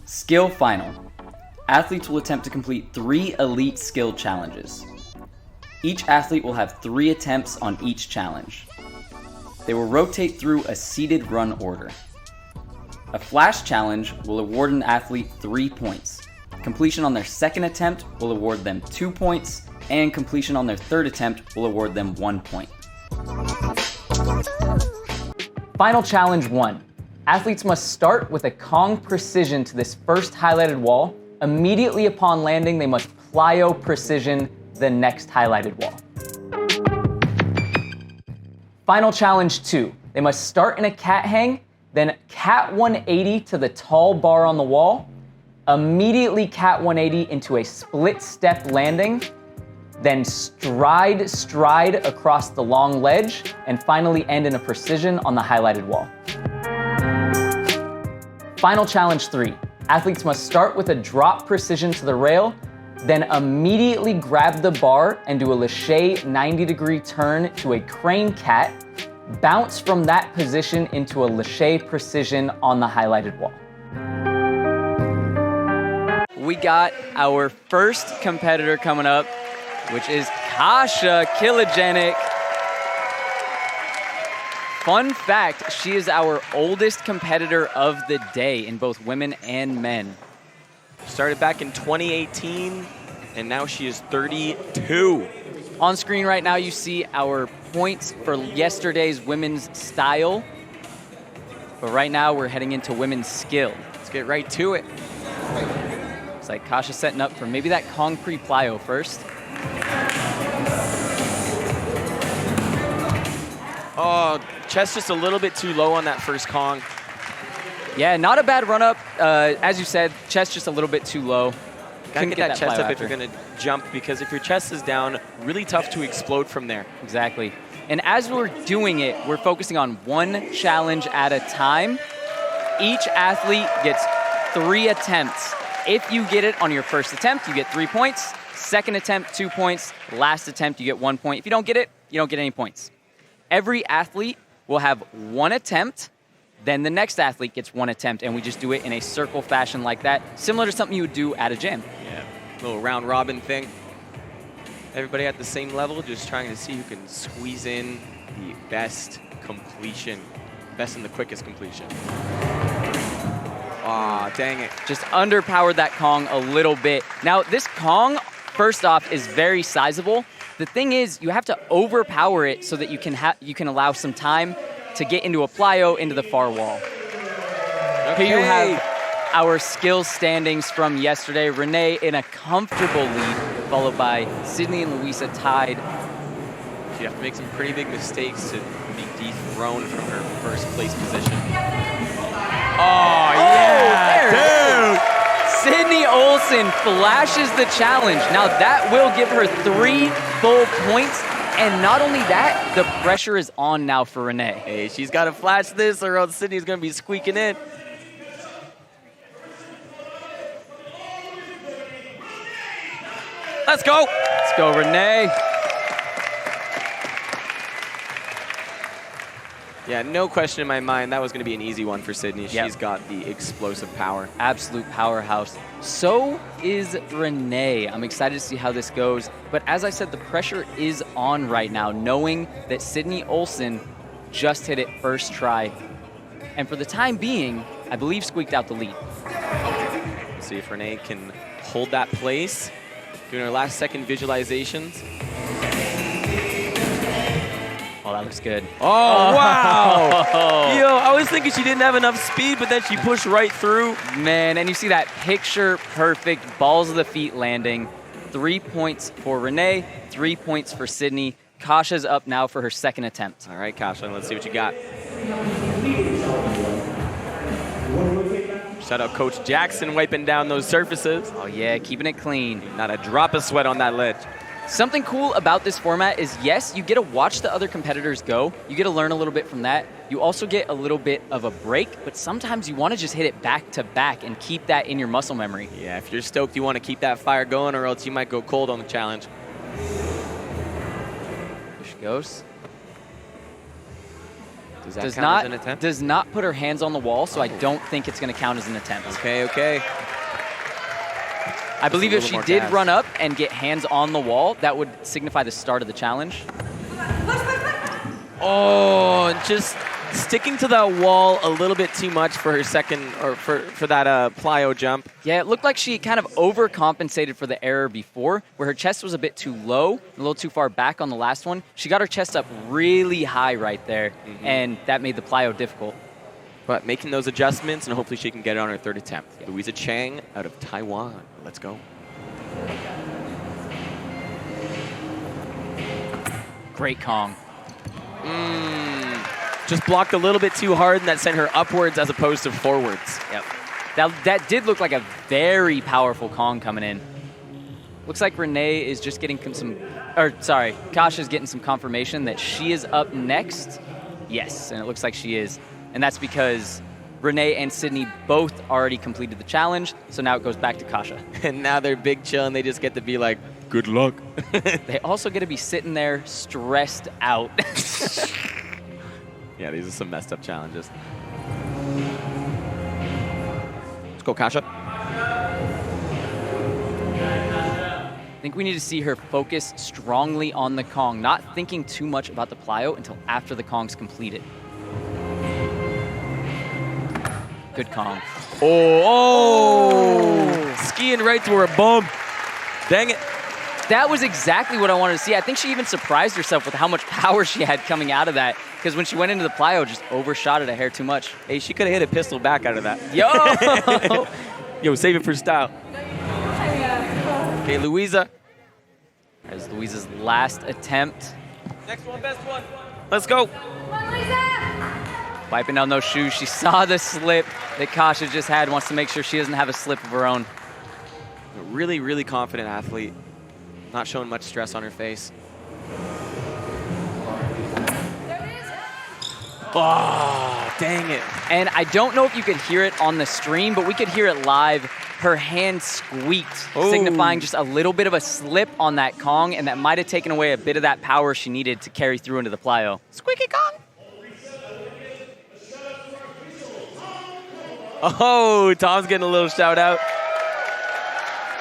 Skill Final. Athletes will attempt to complete 3 elite skill challenges. Each athlete will have 3 attempts on each challenge. They will rotate through a seated run order. A flash challenge will award an athlete 3 points. Completion on their second attempt will award them 2 points, and completion on their third attempt will award them 1 point. Final Challenge 1. Athletes must start with a Kong precision to this first highlighted wall. Immediately upon landing, they must plyo precision the next highlighted wall. Final Challenge 2. They must start in a cat hang, then cat 180 to the tall bar on the wall, immediately cat 180 into a split step landing, then stride across the long ledge, and finally end in a precision on the highlighted wall. Final Challenge 3. Athletes must start with a drop precision to the rail, then immediately grab the bar and do a Lachey 90-degree turn to a crane cat, bounce from that position into a Lachey precision on the highlighted wall. We got our first competitor coming up, which is Kasha Kilogenic. Fun fact, she is our oldest competitor of the day in both women and men. Started back in 2018, and now she is 32. On screen right now, you see our points for yesterday's women's style. But right now, we're heading into women's skill. Let's get right to it. It's like Kasha setting up for maybe that Kong pre-plyo first. Oh, chest just a little bit too low on that first Kong. Yeah, not a bad run up. As you said, chest just a little bit too low. Gotta get that chest up if you're gonna jump, because if your chest is down, really tough to explode from there. Exactly. And as we're doing it, we're focusing on one challenge at a time. Each athlete gets 3 attempts. If you get it on your first attempt, you get 3 points. Second attempt, 2 points. Last attempt, you get 1 point. If you don't get it, you don't get any points. Every athlete will have 1 attempt, then the next athlete gets 1 attempt, and we just do it in a circle fashion like that, similar to something you would do at a gym. Yeah, little round robin thing. Everybody at the same level, just trying to see who can squeeze in the best completion, best and the quickest completion. Aw, dang it. Just underpowered that Kong a little bit. Now, this Kong, first off, is very sizable. The thing is, you have to overpower it so that you can allow some time to get into a plyo into the far wall. Okay. Here you have our skill standings from yesterday. Renee in a comfortable lead, followed by Sydney and Louisa tied. She'd have to make some pretty big mistakes to be dethroned from her first place position. Oh, yeah, dude! Sydney Olsen flashes the challenge. Now that will give her 3 full points. And not only that, the pressure is on now for Renee. Hey, she's got to flash this or else Sydney's going to be squeaking in. Let's go. Let's go, Renee. Yeah, no question in my mind, that was going to be an easy one for Sydney. Yep. She's got the explosive power. Absolute powerhouse. So is Renee. I'm excited to see how this goes. But as I said, the pressure is on right now, knowing that Sydney Olsen just hit it first try. And for the time being, I believe squeaked out the lead. Let's see if Renee can hold that place. Doing her last second visualizations. Oh, that looks good. Oh, wow. Yo, I was thinking she didn't have enough speed, but then she pushed right through. Man, and you see that picture-perfect balls of the feet landing. 3 points for Renee, 3 points for Sydney. Kasha's up now for her second attempt. All right, Kasha, let's see what you got. Shout out Coach Jackson wiping down those surfaces. Oh, yeah, keeping it clean. Not a drop of sweat on that ledge. Something cool about this format is, yes, you get to watch the other competitors go. You get to learn a little bit from that. You also get a little bit of a break, but sometimes you want to just hit it back to back and keep that in your muscle memory. Yeah, if you're stoked, you want to keep that fire going, or else you might go cold on the challenge. There she goes. Does that count as an attempt? Does not put her hands on the wall, so I don't think it's going to count as an attempt. Okay, okay. I believe if she did run up and get hands on the wall, that would signify the start of the challenge. Oh, just sticking to that wall a little bit too much for her second, or for that plyo jump. Yeah, it looked like she kind of overcompensated for the error before, where her chest was a bit too low, a little too far back on the last one. She got her chest up really high right there, and that made the plyo difficult. But making those adjustments, and hopefully she can get it on her third attempt. Yep. Louisa Chang out of Taiwan. Let's go. Great Kong. Just blocked a little bit too hard, and that sent her upwards as opposed to forwards. Yep. That did look like a very powerful Kong coming in. Looks like Renee is just getting Kasha's getting some confirmation that she is up next. Yes, and it looks like she is. And that's because Renee and Sydney both already completed the challenge, so now it goes back to Kasha. And now they're big chill, and they just get to be like, good luck. They also get to be sitting there stressed out. Yeah, these are some messed up challenges. Let's go, Kasha. I think we need to see her focus strongly on the Kong, not thinking too much about the plyo until after the Kong's completed. Good Kong. Oh! Skiing right to her bum. Dang it. That was exactly what I wanted to see. I think she even surprised herself with how much power she had coming out of that, because when she went into the plyo, just overshot it a hair too much. Hey, she could have hit a pistol back out of that. Yo! Yo, save it for style. Okay, Louisa. There's Louisa's last attempt. Next one, best one. Let's go. Wiping down those shoes. She saw the slip that Kasha just had, wants to make sure she doesn't have a slip of her own. A really, really confident athlete. Not showing much stress on her face. Oh, dang it. And I don't know if you could hear it on the stream, but we could hear it live. Her hand squeaked, signifying just a little bit of a slip on that Kong, and that might have taken away a bit of that power she needed to carry through into the plyo. Squeaky Kong! Oh, Tom's getting a little shout out.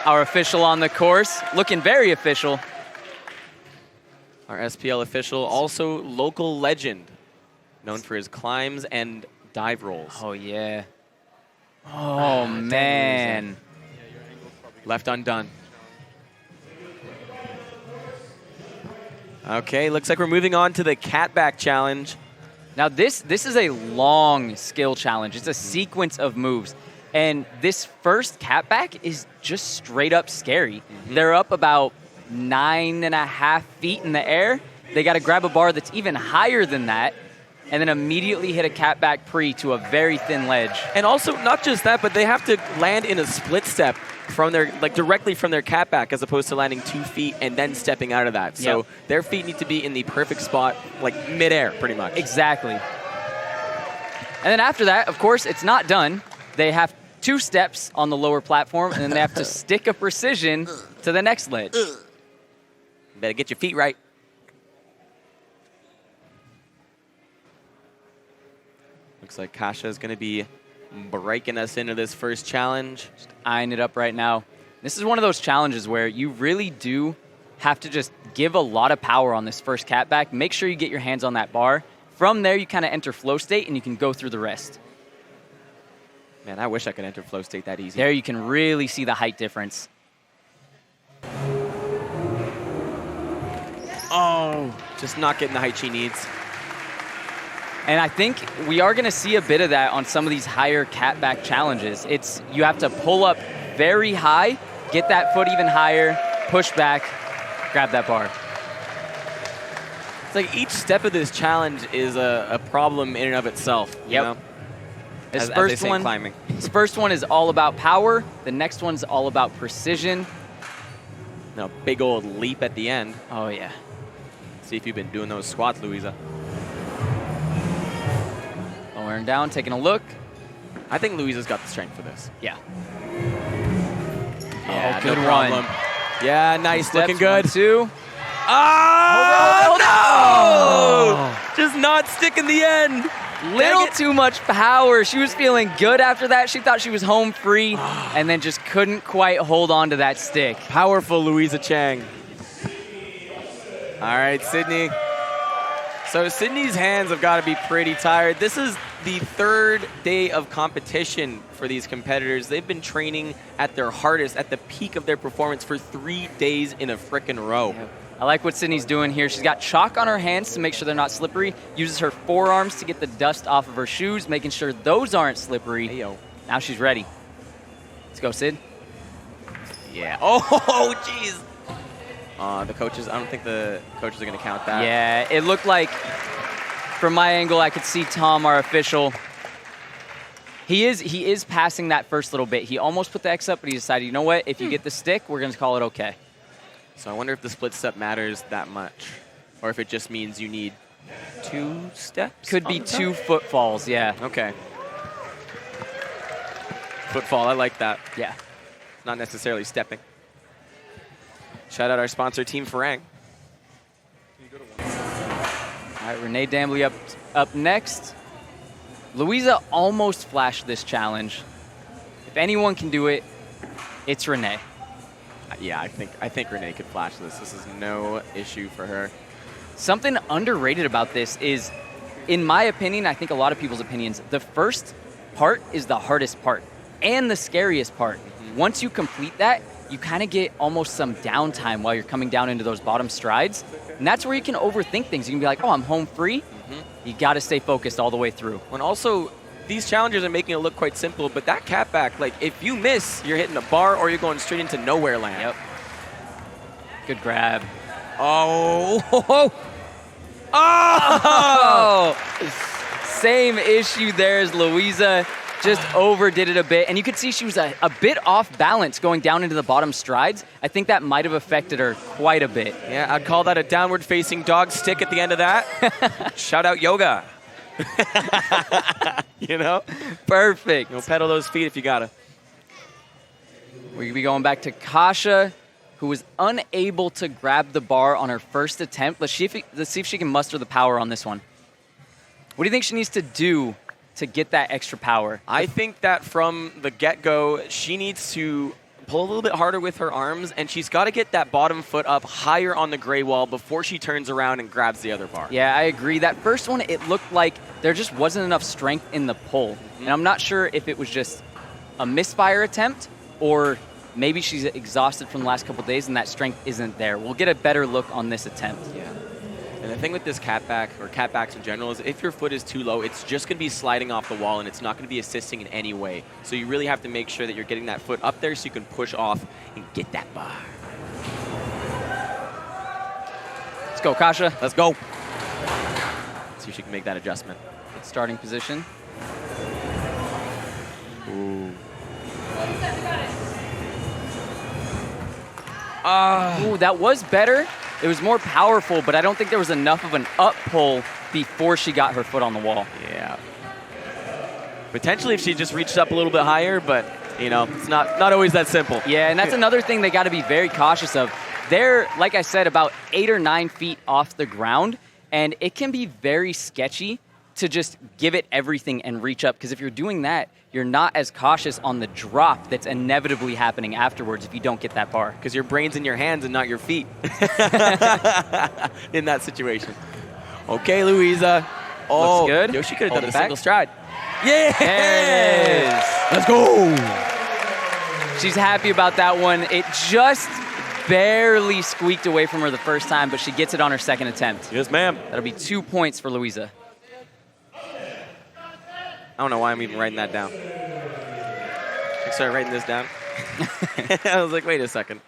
Our official on the course, looking very official. Our SPL official, also local legend, known for his climbs and dive rolls. Oh, yeah. Oh, man. Left undone. Okay, looks like we're moving on to the catback challenge. Now, this is a long skill challenge. It's a sequence of moves. And this first catback is just straight up scary. They're up about 9.5 feet in the air. They got to grab a bar that's even higher than that, and then immediately hit a catback pre to a very thin ledge. And also, not just that, but they have to land in a split step from their, directly from their catback, as opposed to landing 2 feet and then stepping out of that. So their feet need to be in the perfect spot, like midair, pretty much. Exactly. And then after that, of course, it's not done. They have 2 steps on the lower platform, and then they have to stick a precision to the next ledge. Better get your feet right. Looks like Kasha is going to be breaking us into this first challenge. Just eyeing it up right now. This is one of those challenges where you really do have to just give a lot of power on this first catback. Make sure you get your hands on that bar. From there, you kind of enter flow state, and you can go through the rest. Man, I wish I could enter flow state that easy. There you can really see the height difference. Oh, just not getting the height she needs. And I think we are going to see a bit of that on some of these higher catback challenges. You have to pull up very high, get that foot even higher, push back, grab that bar. It's like each step of this challenge is a problem in and of itself. Yep. You know? This climbing. This first one is all about power. The next one's all about precision. A big old leap at the end. Oh, yeah. See if you've been doing those squats, Louisa. Lowering down, taking a look. I think Louisa's got the strength for this. Yeah. Yeah, good no run. problem. Yeah, nice. Steps, looking good. 1, 2. Oh, no! Just not stick in the end. Little too much power. She was feeling good after that. She thought she was home free and then just couldn't quite hold on to that stick. Powerful Louisa Chang. All right, Sydney. So Sydney's hands have got to be pretty tired. This is the third day of competition for these competitors. They've been training at their hardest, at the peak of their performance for 3 days in a frickin' row. Yep. I like what Sydney's doing here. She's got chalk on her hands to make sure they're not slippery, uses her forearms to get the dust off of her shoes, making sure those aren't slippery. Hey, yo. Now she's ready. Let's go, Sid. Yeah. Oh, jeez. The coaches, I don't think the coaches are going to count that. Yeah, it looked like, from my angle, I could see Tom, our official. He is passing that first little bit. He almost put the X up, but he decided, you know what? If you get the stick, we're going to call it okay. So I wonder if the split step matters that much, or if it just means you need 2 steps? Could be 2 footfalls, yeah. Okay. Footfall, I like that. Yeah. Not necessarily stepping. Shout out our sponsor, Team Farang. All right, Renee Dambley up next. Louisa almost flashed this challenge. If anyone can do it, it's Renee. Yeah, I think Renee could flash this. This is no issue for her. Something underrated about this is, in my opinion, I think a lot of people's opinions, the first part is the hardest part and the scariest part. Once you complete that, you kind of get almost some downtime while you're coming down into those bottom strides. And that's where you can overthink things. You can be like, oh, I'm home free. You got to stay focused all the way through. And also, these challenges are making it look quite simple, but that cat back, like, if you miss, you're hitting a bar or you're going straight into nowhere land. Yep. Good grab. Oh. Same issue there as Louisa. Just overdid it a bit. And you could see she was a bit off balance going down into the bottom strides. I think that might have affected her quite a bit. Yeah, I'd call that a downward-facing dog stick at the end of that. Shout out yoga. You know? Perfect. Pedal those feet if you gotta. We're going to be going back to Kasha, who was unable to grab the bar on her first attempt. Let's see if she can muster the power on this one. What do you think she needs to do to get that extra power? I think that from the get-go, she needs to pull a little bit harder with her arms, and she's got to get that bottom foot up higher on the gray wall before she turns around and grabs the other bar. Yeah, I agree. That first one, it looked like there just wasn't enough strength in the pull. And I'm not sure if it was just a misfire attempt or maybe she's exhausted from the last couple of days and that strength isn't there. We'll get a better look on this attempt. Yeah. And the thing with this catback, or catbacks in general, is if your foot is too low, it's just going to be sliding off the wall and it's not going to be assisting in any way. So you really have to make sure that you're getting that foot up there so you can push off and get that bar. Let's go, Kasha. Let's go. Let's see if she can make that adjustment. Good starting position. Ooh. Ooh, that was better. It was more powerful, but I don't think there was enough of an up pull before she got her foot on the wall. Yeah. Potentially if she just reached up a little bit higher, but, you know, it's not always that simple. Yeah, and that's another thing they got to be very cautious of. They're, like I said, about 8 or 9 feet off the ground, and it can be very sketchy to just give it everything and reach up, because if you're doing that, you're not as cautious on the drop that's inevitably happening afterwards if you don't get that bar. Because your brain's in your hands and not your feet in that situation. Okay, Louisa. Oh, looks good. Yo, she could have Hold done it a back. single stride. Yeah! There it is. Let's go! She's happy about that one. It just barely squeaked away from her the first time, but she gets it on her second attempt. Yes, ma'am. That'll be 2 points for Louisa. I don't know why I'm even writing that down. I started writing this down. I was like, wait a second.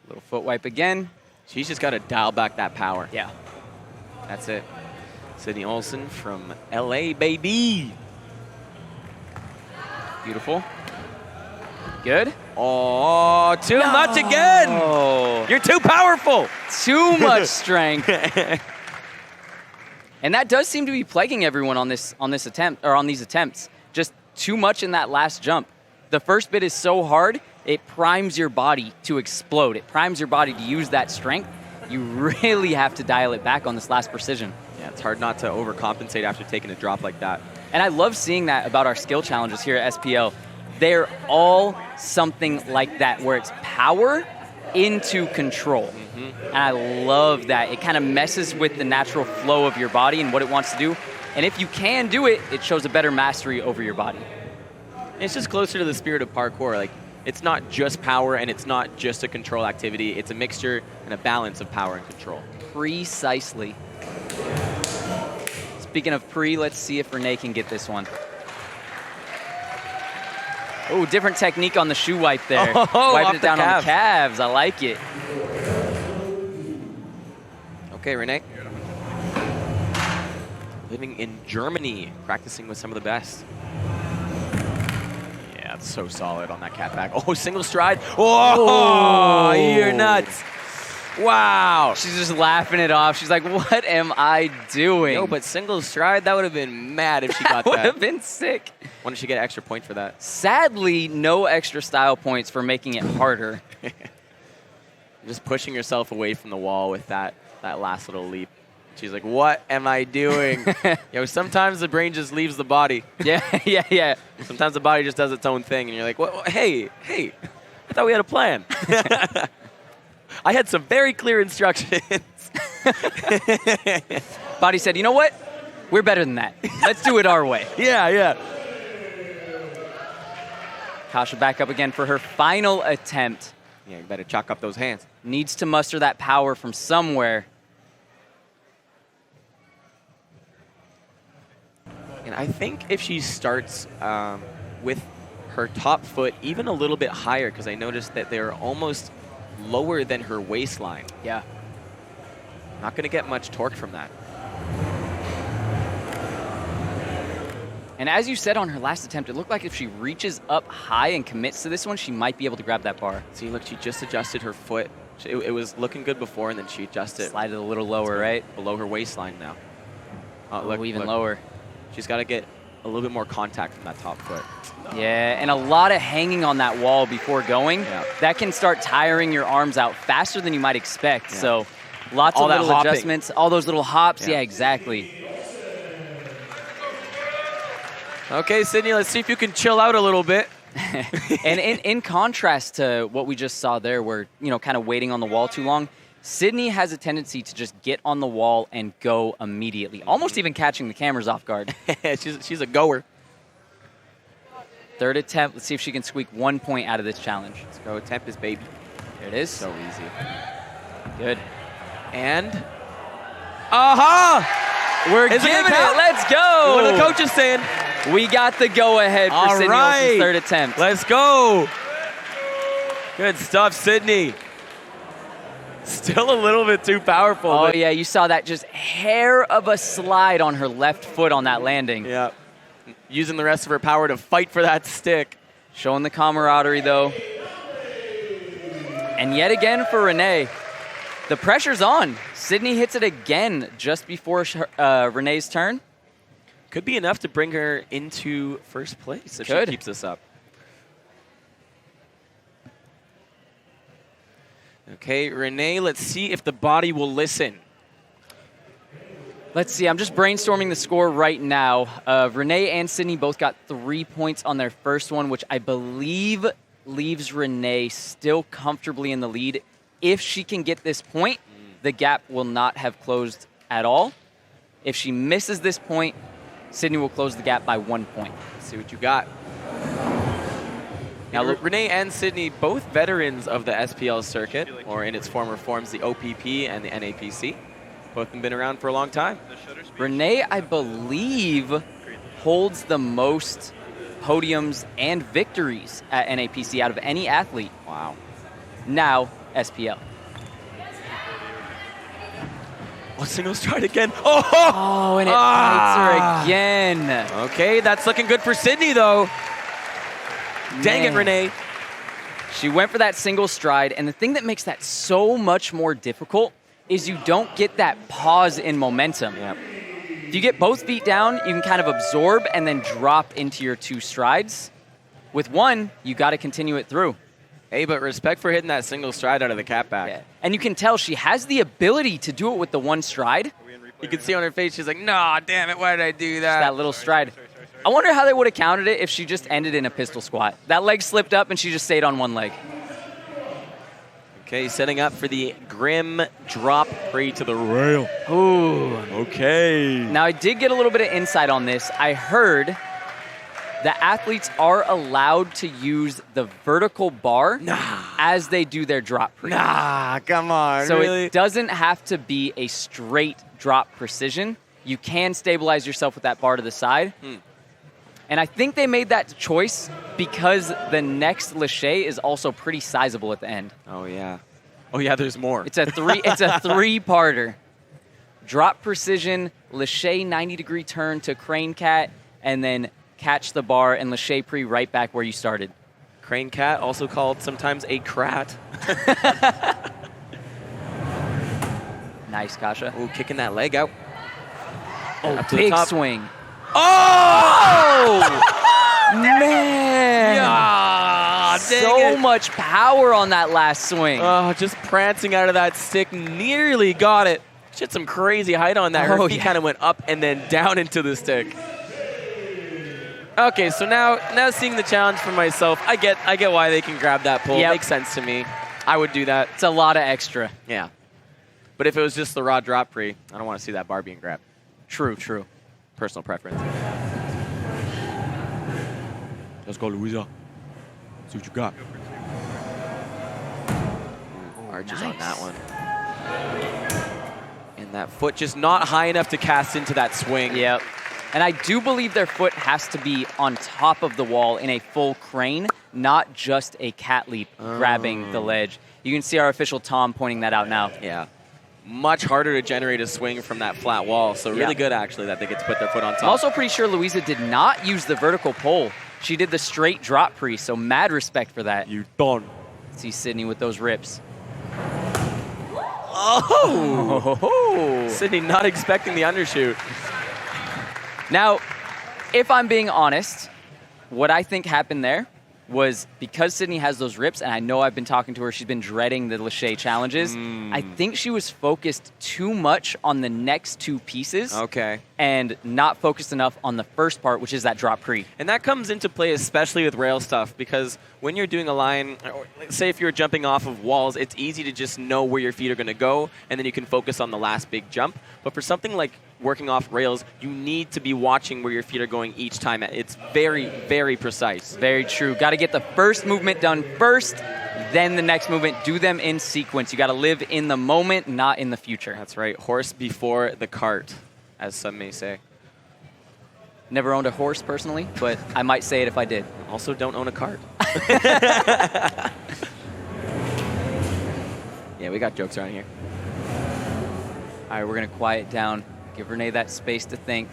Little foot wipe again. She's just got to dial back that power. Yeah. That's it. Sydney Olsen from LA, baby. Beautiful. Good. Oh, too much again. Oh, You're too powerful. too much strength. And that does seem to be plaguing everyone on this attempt, or on these attempts. Just too much in that last jump. The first bit is so hard, it primes your body to explode. It primes your body to use that strength. You really have to dial it back on this last precision. Yeah, it's hard not to overcompensate after taking a drop like that. And I love seeing that about our skill challenges here at SPL. They're all something like that, where it's power into control. And I love that. It kind of messes with the natural flow of your body and what it wants to do. And if you can do it, it shows a better mastery over your body. It's just closer to the spirit of parkour. Like, it's not just power and it's not just a control activity. It's a mixture and a balance of power and control. Precisely. Speaking of let's see if Renee can get this one. Oh, different technique on the shoe wipe there. Wiping it down on the calves. I like it. Okay, Renee. Living in Germany, practicing with some of the best. Yeah, it's so solid on that cat back. Oh, single stride. Oh, you're nuts. Wow. She's just laughing it off. She's like, what am I doing? No, but single stride, that would have been mad if she got that. Would have been sick. When did she get an extra point for that? Sadly, no extra style points for making it harder. Just pushing yourself away from the wall with that last little leap. She's like, what am I doing? Sometimes the brain just leaves the body. Yeah. Sometimes the body just does its own thing, and you're like, well, hey, I thought we had a plan. I had some very clear instructions. Body said, you know what? We're better than that. Let's do it our way. Yeah. Kasha back up again for her final attempt. Yeah, you better chalk up those hands. Needs to muster that power from somewhere. And I think if she starts with her top foot even a little bit higher, because I noticed that they're almost lower than her waistline. Yeah. Not going to get much torque from that. And as you said on her last attempt, it looked like if she reaches up high and commits to this one, she might be able to grab that bar. See, look, she just adjusted her foot. It was looking good before, and then she adjusted. Slide it a little lower, right? Below her waistline now. Look, even lower. She's got to get a little bit more contact from that top foot. Yeah, and a lot of hanging on that wall before going. Yeah. That can start tiring your arms out faster than you might expect. Yeah. So lots of little adjustments, all those little hops. Yeah, exactly. Okay, Sydney, let's see if you can chill out a little bit. And in contrast to what we just saw there, where, kind of waiting on the wall too long, Sydney has a tendency to just get on the wall and go immediately, almost even catching the cameras off guard. She's a goer. Third attempt. Let's see if she can squeak 1 point out of this challenge. Let's go. Tempest, baby. There it is. So easy. Good. And we're giving it. Let's go. What the coach is saying. We got the go-ahead for Sydney Olsen's third attempt. Let's go. Good stuff, Sydney. Still a little bit too powerful. Oh, yeah. You saw that just hair of a slide on her left foot on that landing. Yeah. Using the rest of her power to fight for that stick. Showing the camaraderie, though. And yet again for Renee, the pressure's on. Sydney hits it again just before Renee's turn. Could be enough to bring her into first place if she keeps this up. Okay, Renee, let's see if the body will listen. Let's see. I'm just brainstorming the score right now. Renee and Sydney both got 3 points on their first one, which I believe leaves Renee still comfortably in the lead. If she can get this point, the gap will not have closed at all. If she misses this point, Sydney will close the gap by 1 point. Let's see what you got. Now, Renee and Sydney, both veterans of the SPL circuit, or in its former forms, the OPP and the NAPC. Both have been around for a long time. Renee, I believe, holds the most podiums and victories at NAPC out of any athlete. Wow. Now, SPL. Oh, single stride again. Oh, and it bites her again. Okay, that's looking good for Sydney, though. Dang it, Renee. She went for that single stride, and the thing that makes that so much more difficult is you don't get that pause in momentum. Yep. If you get both feet down, you can kind of absorb and then drop into your two strides. With one, you got to continue it through. Hey, but respect for hitting that single stride out of the cat back. Yeah. And you can tell she has the ability to do it with the one stride. You can see on her face, she's like, nah, damn it, why did I do that? That little stride. I wonder how they would have counted it if she just ended in a pistol squat. That leg slipped up and she just stayed on one leg. Okay, setting up for the Grim drop pre to the rail. Ooh. Okay. Now, I did get a little bit of insight on this. I heard that athletes are allowed to use the vertical bar as they do their drop pre. Nah, come on, So really? it doesn't have to be a straight drop precision. You can stabilize yourself with that bar to the side. And I think they made that choice because the next Lachey is also pretty sizable at the end. Oh, yeah. Oh, yeah, there's more. It's a three-parter. Drop precision, Lachey 90-degree turn to crane cat, and then catch the bar and Lachey pre right back where you started. Crane cat, also called sometimes a crat. Nice, Kasha. Ooh, kicking that leg out. Oh, up to the big top. swing. Oh! Man! Yeah, So much power on that last swing. Oh, just prancing out of that stick, nearly got it. She had some crazy height on that. Her feet kind of went up and then down into the stick. Okay, so now seeing the challenge for myself, I get why they can grab that pole. Yep. Makes sense to me. I would do that. It's a lot of extra. Yeah. But if it was just the raw drop pre, I don't want to see that bar being grabbed. True, true. Personal preference. Let's go, Louisa. See what you got. Arches on that one. And that foot just not high enough to cast into that swing. Yep. And I do believe their foot has to be on top of the wall in a full crane, not just a cat leap grabbing the ledge. You can see our official Tom pointing that out now. Yeah. Much harder to generate a swing from that flat wall. So really good, actually, that they get to put their foot on top. I'm also pretty sure Louisa did not use the vertical pole. She did the straight drop pre, so mad respect for that. You done. See Sydney with those rips. Oh! Sydney not expecting the undershoot. Now, if I'm being honest, what I think happened there was because Sydney has those rips, and I know I've been talking to her, she's been dreading the Lachey challenges. I think she was focused too much on the next two pieces. Okay. And not focused enough on the first part, which is that drop pre. And that comes into play especially with rail stuff, because when you're doing a line, or say if you're jumping off of walls, it's easy to just know where your feet are going to go, and then you can focus on the last big jump. But for something like working off rails, you need to be watching where your feet are going each time. It's very, very precise. Very true. Got to get the first movement done first, then the next movement. Do them in sequence. You got to live in the moment, not in the future. That's right. Horse before the cart, as some may say. Never owned a horse personally, but I might say it if I did. Also don't own a cart. Yeah, we got jokes around here. All right, we're going to quiet down. Give Renee that space to think.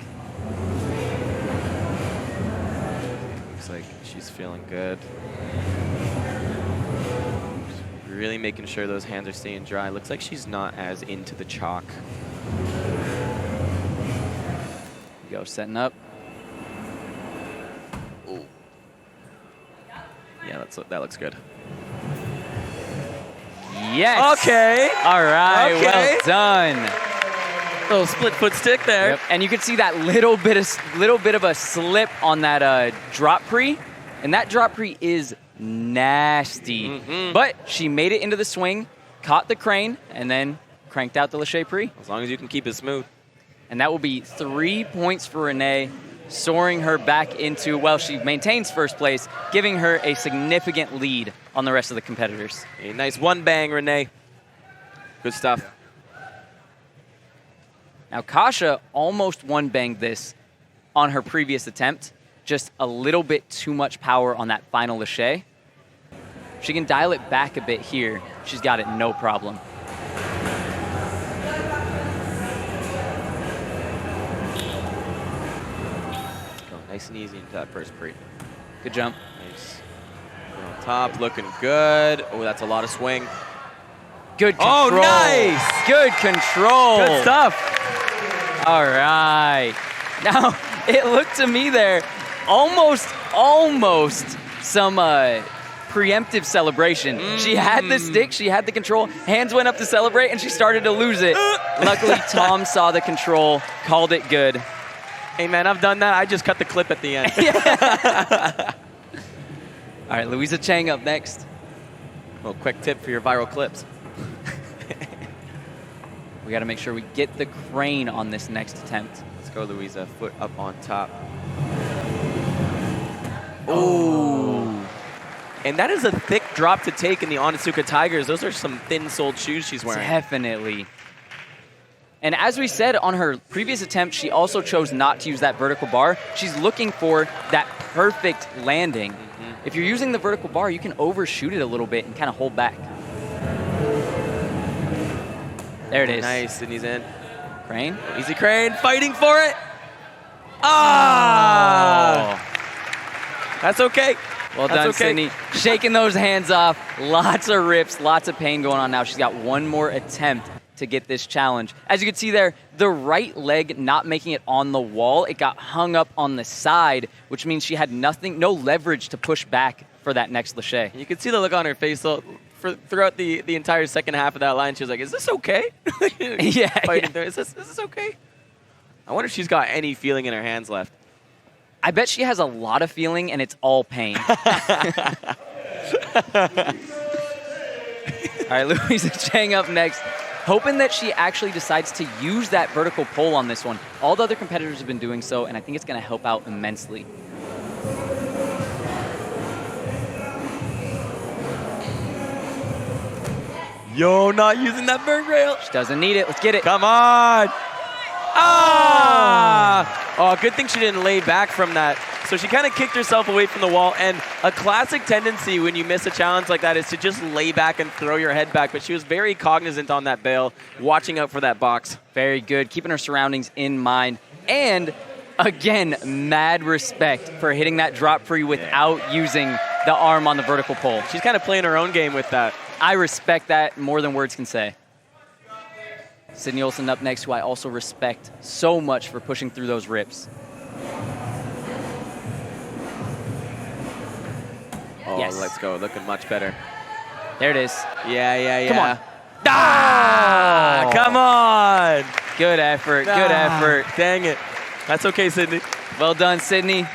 Looks like she's feeling good. Just really making sure those hands are staying dry. Looks like she's not as into the chalk. Go, setting up. Ooh. Yeah, that looks good. Yes. Okay. All right. Okay. Well done. Little split foot stick there. Yep. And you can see that little bit of a slip on that drop pre, and that drop pre is nasty. But she made it into the swing, caught the crane, and then cranked out the Lachey pre. As long as you can keep it smooth. And that will be 3 points for Renee, soaring her back into, well, she maintains first place, giving her a significant lead on the rest of the competitors. A nice one bang, Renee. Good stuff. Now, Kasha almost one-banged this on her previous attempt, just a little bit too much power on that final Lachey. She can dial it back a bit here. She's got it no problem. Go nice and easy into that first pre. Good jump. Nice. Go on top, looking good. Oh, that's a lot of swing. Good control. Oh, nice! Good control. Good stuff. All right. Now, it looked to me there almost some preemptive celebration. She had the stick, she had the control, hands went up to celebrate, and she started to lose it. Luckily, Tom saw the control, called it good. Hey, man, I've done that. I just cut the clip at the end. All right, Louisa Chang up next. Well, quick tip for your viral clips. We got to make sure we get the crane on this next attempt. Let's go, Louisa. Foot up on top. Oh. And that is a thick drop to take in the Onitsuka Tigers. Those are some thin-soled shoes she's wearing. Definitely. And as we said on her previous attempt, she also chose not to use that vertical bar. She's looking for that perfect landing. If you're using the vertical bar, you can overshoot it a little bit and kind of hold back. There it is. Nice, Sydney's in. Crane. Easy crane, fighting for it. Ah! That's okay. Well done, Sydney. Shaking those hands off. Lots of rips, lots of pain going on now. She's got one more attempt to get this challenge. As you can see there, the right leg not making it on the wall. It got hung up on the side, which means she had no leverage to push back for that next Lachey. You can see the look on her face though. Throughout the entire second half of that line, she was like, "Is this okay?" Is this okay? I wonder if she's got any feeling in her hands left. I bet she has a lot of feeling, and it's all pain. All right, Louisa Chang up next. Hoping that she actually decides to use that vertical pole on this one. All the other competitors have been doing so, and I think it's going to help out immensely. Yo, not using that burn rail. She doesn't need it. Let's get it. Come on. Ah! Oh, good thing she didn't lay back from that. So she kind of kicked herself away from the wall. And a classic tendency when you miss a challenge like that is to just lay back and throw your head back. But she was very cognizant on that bail, watching out for that box. Very good. Keeping her surroundings in mind. And, again, mad respect for hitting that drop free without using the arm on the vertical pole. She's kind of playing her own game with that. I respect that more than words can say. Sydney Olsen up next, who I also respect so much for pushing through those rips. Oh, yes. Let's go. Looking much better. There it is. Yeah. Come on. Ah! Oh. Come on. Good effort. Good effort. Dang it. That's okay, Sydney. Well done, Sydney.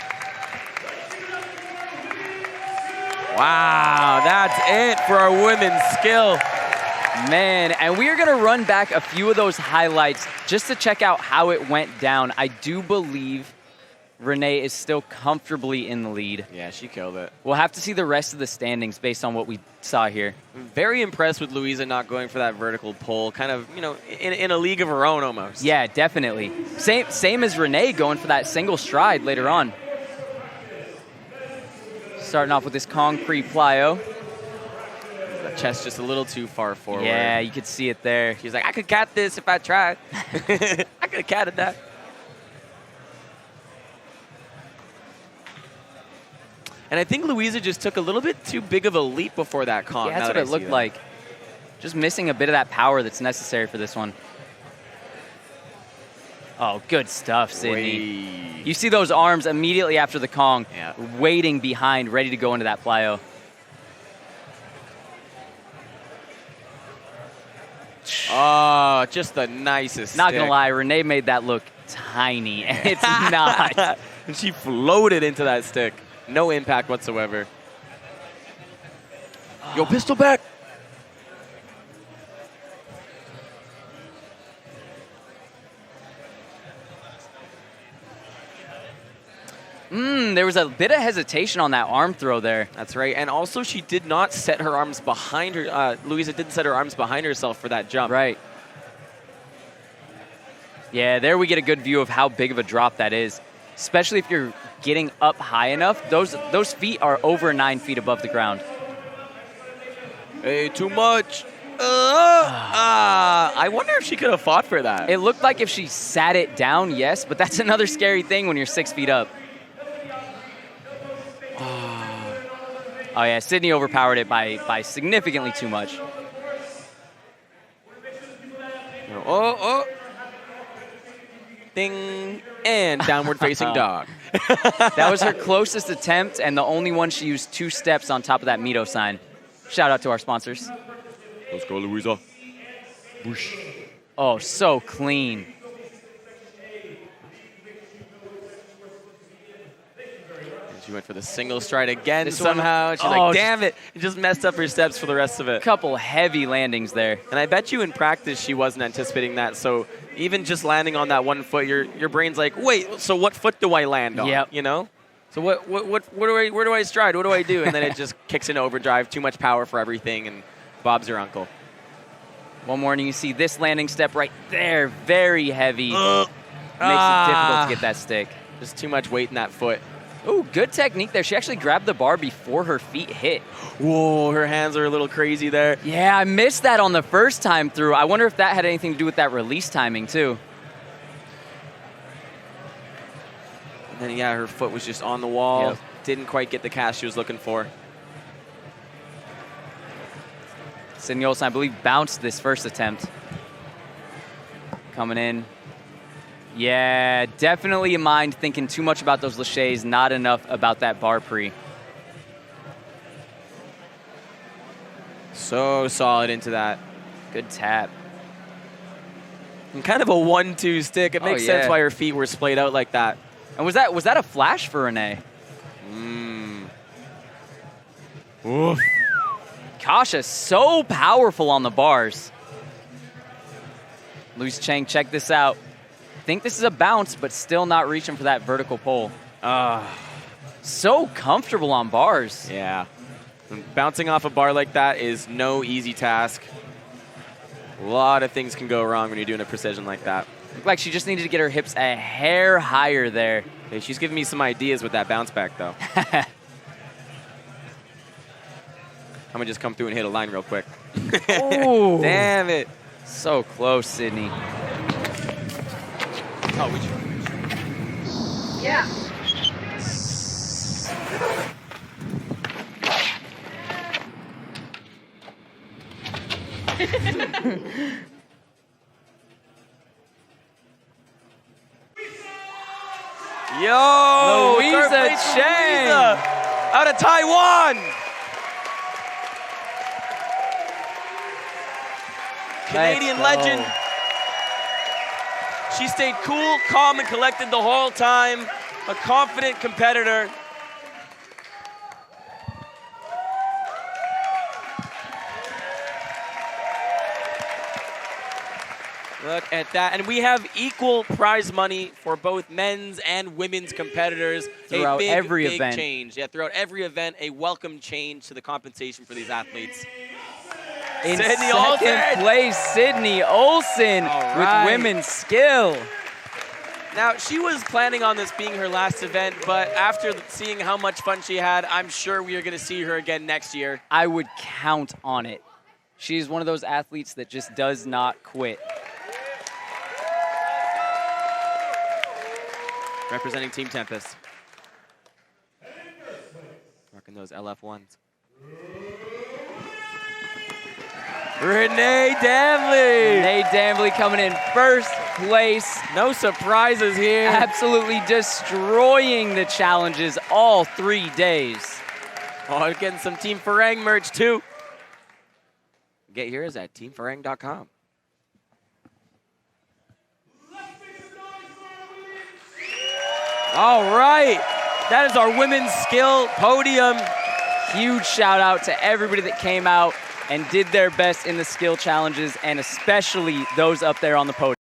Wow, that's it for our women's skill. Man, and we are going to run back a few of those highlights just to check out how it went down. I do believe Renee is still comfortably in the lead. Yeah, she killed it. We'll have to see the rest of the standings based on what we saw here. Very impressed with Louisa not going for that vertical pull, kind of, in a league of her own almost. Yeah, definitely. Same as Renee going for that single stride later on. Starting off with this concrete plyo. The chest just a little too far forward. Yeah, you could see it there. She's like, I could cat this if I tried. I could have catted that. And I think Louisa just took a little bit too big of a leap before that comp. Yeah, that's what it looked like. Just missing a bit of that power that's necessary for this one. Oh, good stuff, Sydney. Wait. You see those arms immediately after the Kong, Yeah. waiting behind, ready to go into that plyo. Oh, just the nicest Not stick. gonna lie, Renee made that look tiny, and it's not. And she floated into that stick. No impact whatsoever. Yo, pistol back. There was a bit of hesitation on that arm throw there. That's right. And also, she did not set her arms behind her. Louisa didn't set her arms behind herself for that jump. Right. Yeah, there we get a good view of how big of a drop that is, especially if you're getting up high enough. Those feet are over 9 feet above the ground. Hey, too much. I wonder if she could have fought for that. It looked like if she sat it down, yes, but that's another scary thing when you're 6 feet up. Oh, yeah, Sydney overpowered it by significantly too much. Oh. Ding. And downward facing dog. That was her closest attempt, and the only one she used 2 steps on top of that Mito sign. Shout out to our sponsors. Let's go, Louisa. Whoosh. Oh, so clean. She went for the single stride again This somehow. one, She's like, damn it. It just messed up her steps for the rest of it. Couple heavy landings there. And I bet you in practice she wasn't anticipating that. So even just landing on that one foot, your brain's like, wait, so what foot do I land on? Yep. You know? So where do I stride? What do I do? And then it just kicks into overdrive, too much power for everything, and Bob's your uncle. One more, and you see this landing step right there, very heavy. Makes it difficult to get that stick. Just too much weight in that foot. Ooh, good technique there. She actually grabbed the bar before her feet hit. Whoa, her hands are a little crazy there. Yeah, I missed that on the first time through. I wonder if that had anything to do with that release timing, too. And then, yeah, her foot was just on the wall. Yep. Didn't quite get the cast she was looking for. Sydney Olsen, I believe, bounced this first attempt. Coming in. Yeah, definitely in mind thinking too much about those Lacheys, not enough about that bar pre. So solid into that. Good tap. And kind of a 1-2 stick. It makes sense why her feet were splayed out like that. And was that a flash for Renee? Oof. Kasha, so powerful on the bars. Luis Cheng, check this out. Think this is a bounce, but still not reaching for that vertical pole. So comfortable on bars. Yeah. Bouncing off a bar like that is no easy task. A lot of things can go wrong when you're doing a precision like that. Looked like she just needed to get her hips a hair higher there. Hey, she's giving me some ideas with that bounce back, though. I'm going to just come through and hit a line real quick. Ooh. Damn it. So close, Sydney. Oh, would you? Yeah. Yo! Louisa third place for Cheng. Louisa out of Taiwan. Canadian legend. She stayed cool, calm, and collected the whole time. A confident competitor. Look at that. And we have equal prize money for both men's and women's competitors. Throughout a big, every big event. change. Yeah, throughout every event, a welcome change to the compensation for these athletes. In Sydney second Olsen. place, Sydney Olsen All right. with women's skill. Now, she was planning on this being her last event, but after seeing how much fun she had, I'm sure we are going to see her again next year. I would count on it. She's one of those athletes that just does not quit. Representing Team Tempest. Rocking those LF1s. Renee Damley! Renee Damley coming in first place. No surprises here. Absolutely destroying the challenges all 3 days. Oh, getting some Team Farang merch too. Get yours at teamfarang.com. All right. That is our women's skill podium. Huge shout out to everybody that came out and did their best in the skill challenges, and especially those up there on the podium.